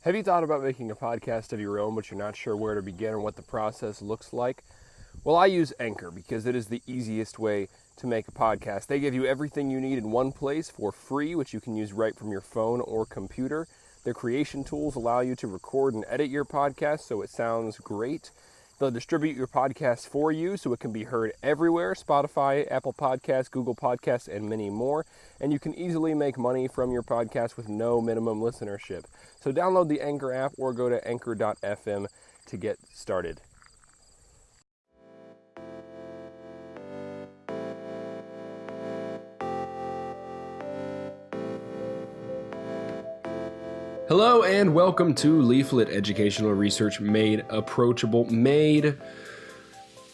Have you thought about making a podcast of your own, but you're not sure where to begin or what the process looks like? Well, I use Anchor because it is the easiest way to make a podcast. They give you everything you need in one place for free, which you can use right from your phone or computer. Their creation tools allow you to record and edit your podcast so it sounds great. They'll distribute your podcast for you so it can be heard everywhere: Spotify, Apple Podcasts, Google Podcasts, and many more. And you can easily make money from your podcast with no minimum listenership. So download the Anchor app or go to anchor.fm to get started. Hello and welcome to Leaflet Educational Research Made Approachable, made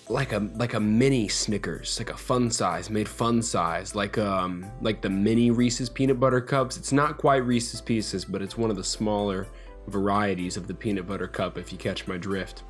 like a mini Snickers, like a fun size, made fun size, like the mini Reese's peanut butter cups. It's not quite Reese's Pieces, but it's one of the smaller varieties of the peanut butter cup, if you catch my drift.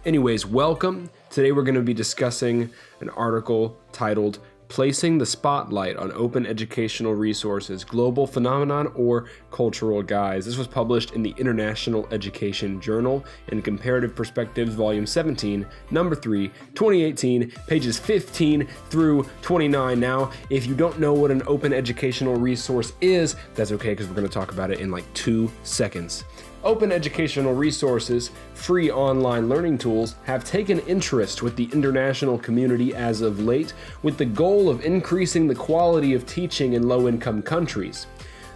Anyways, welcome. Today we're going to be discussing an article titled "Placing the Spotlight on Open Educational Resources, Global Phenomenon or Cultural Guise." This was published in the International Education Journal in Comparative Perspectives, Volume 17, Number 3, 2018, pages 15 through 29. Now, if you don't know what an open educational resource is, that's okay, because we're going to talk about it in like 2 seconds. Open educational resources, free online learning tools, have taken interest with the international community as of late, with the goal of increasing the quality of teaching in low-income countries.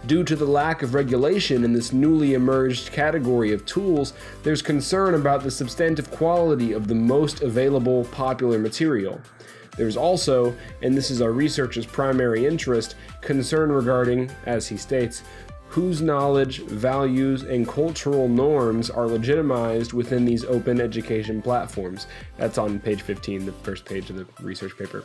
Due to the lack of regulation in this newly emerged category of tools, there's concern about the substantive quality of the most available popular material. There's also, and this is our researcher's primary interest, concern regarding, as he states, whose knowledge, values, and cultural norms are legitimized within these open education platforms. That's on page 15, the first page of the research paper.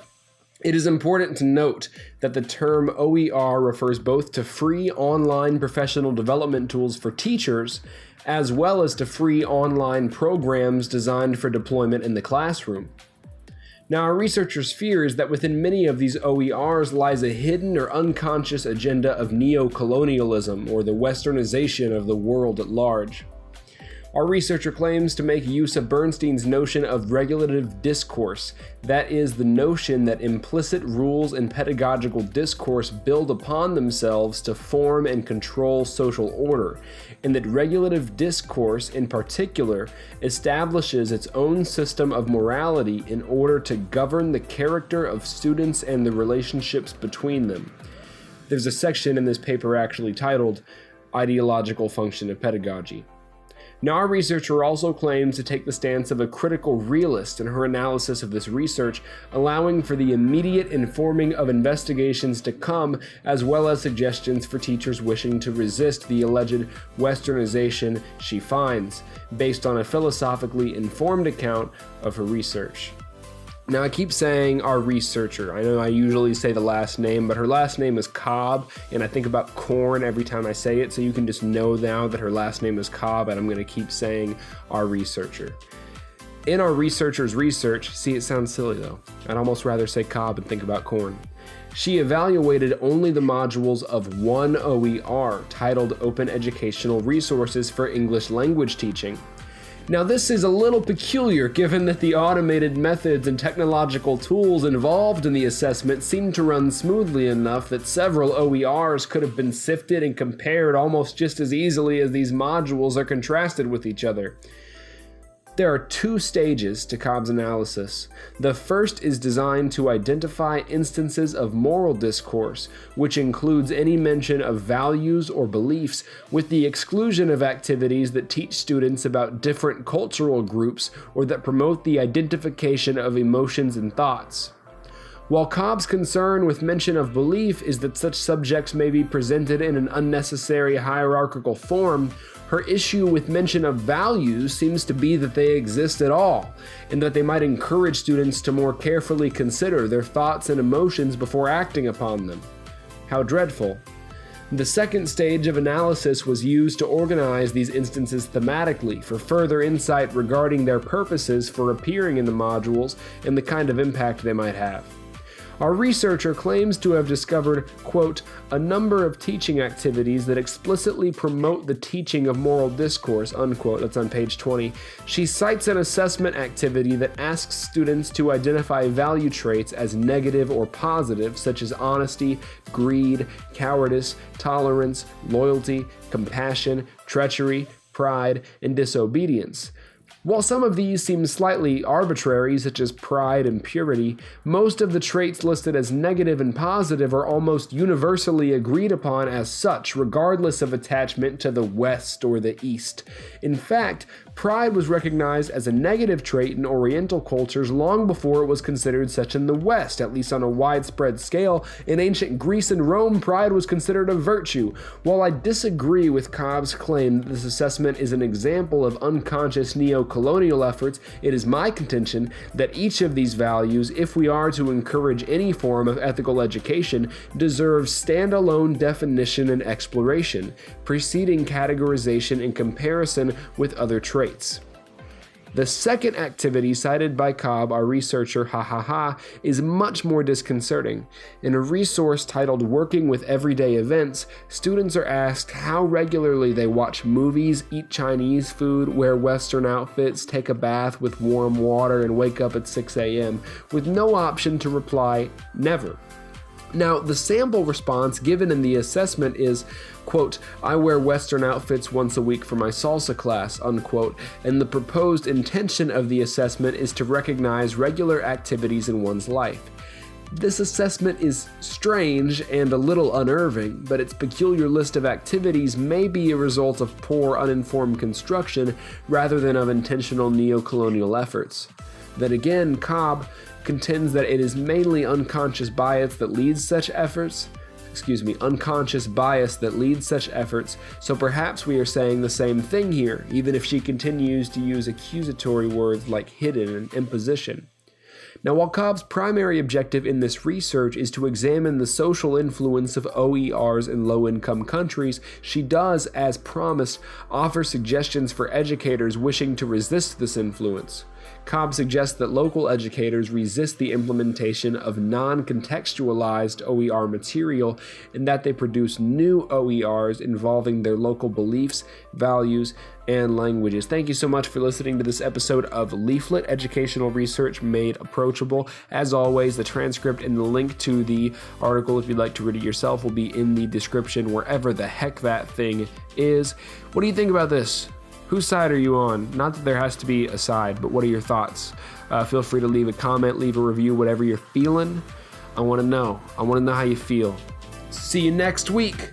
It is important to note that the term OER refers both to free online professional development tools for teachers, as well as to free online programs designed for deployment in the classroom. Now, our researchers' fear is that within many of these OERs lies a hidden or unconscious agenda of neo-colonialism, or the westernization of the world at large. Our researcher claims to make use of Bernstein's notion of regulative discourse, that is, the notion that implicit rules in pedagogical discourse build upon themselves to form and control social order, and that regulative discourse in particular establishes its own system of morality in order to govern the character of students and the relationships between them. There's a section in this paper actually titled "Ideological Function of Pedagogy." Now, our researcher also claims to take the stance of a critical realist in her analysis of this research, allowing for the immediate informing of investigations to come, as well as suggestions for teachers wishing to resist the alleged westernization she finds, based on a philosophically informed account of her research. Now, I keep saying our researcher. I know I usually say the last name, but her last name is Cobb, and I think about corn every time I say it, so you can just know now that her last name is Cobb, and I'm going to keep saying our researcher. In our researcher's research, see, it sounds silly though. I'd almost rather say Cobb and think about corn. She evaluated only the modules of one OER titled Open Educational Resources for English Language Teaching. Now, this is a little peculiar given that the automated methods and technological tools involved in the assessment seem to run smoothly enough that several OERs could have been sifted and compared almost just as easily as these modules are contrasted with each other. There are 2 stages to Cobb's analysis. The first is designed to identify instances of moral discourse, which includes any mention of values or beliefs, with the exclusion of activities that teach students about different cultural groups or that promote the identification of emotions and thoughts. While Cobb's concern with mention of belief is that such subjects may be presented in an unnecessary hierarchical form, her issue with mention of values seems to be that they exist at all, and that they might encourage students to more carefully consider their thoughts and emotions before acting upon them. How dreadful. The second stage of analysis was used to organize these instances thematically for further insight regarding their purposes for appearing in the modules and the kind of impact they might have. Our researcher claims to have discovered, quote, a number of teaching activities that explicitly promote the teaching of moral discourse, unquote. That's on page 20. She cites an assessment activity that asks students to identify value traits as negative or positive, such as honesty, greed, cowardice, tolerance, loyalty, compassion, treachery, pride, and disobedience. While some of these seem slightly arbitrary, such as pride and purity, most of the traits listed as negative and positive are almost universally agreed upon as such, regardless of attachment to the West or the East. In fact, pride was recognized as a negative trait in Oriental cultures long before it was considered such in the West, at least on a widespread scale. In ancient Greece and Rome, pride was considered a virtue. While I disagree with Cobb's claim that this assessment is an example of unconscious neo-colonial efforts, it is my contention that each of these values, if we are to encourage any form of ethical education, deserves standalone definition and exploration, preceding categorization in comparison with other traits. The second activity cited by Cobb, our researcher, is much more disconcerting. In a resource titled Working with Everyday Events, students are asked how regularly they watch movies, eat Chinese food, wear Western outfits, take a bath with warm water, and wake up at 6 a.m., with no option to reply, never. Now, the sample response given in the assessment is, quote, I wear Western outfits once a week for my salsa class, unquote, and the proposed intention of the assessment is to recognize regular activities in one's life. This assessment is strange and a little unnerving, but its peculiar list of activities may be a result of poor, uninformed construction rather than of intentional neo-colonial efforts. Then again, Cobb contends that it is mainly unconscious bias that leads such efforts, so perhaps we are saying the same thing here, even if she continues to use accusatory words like hidden and imposition. Now, while Cobb's primary objective in this research is to examine the social influence of OERs in low-income countries, she does, as promised, offer suggestions for educators wishing to resist this influence. Cobb suggests that local educators resist the implementation of non-contextualized OER material and that they produce new OERs involving their local beliefs, values, and languages. Thank you so much for listening to this episode of Leaflet, Educational Research Made Approachable. As always, the transcript and the link to the article, if you'd like to read it yourself, will be in the description wherever the heck that thing is. What do you think about this? Whose side are you on? Not that there has to be a side, but what are your thoughts? Feel free to leave a comment, leave a review, whatever you're feeling. I want to know. I want to know how you feel. See you next week.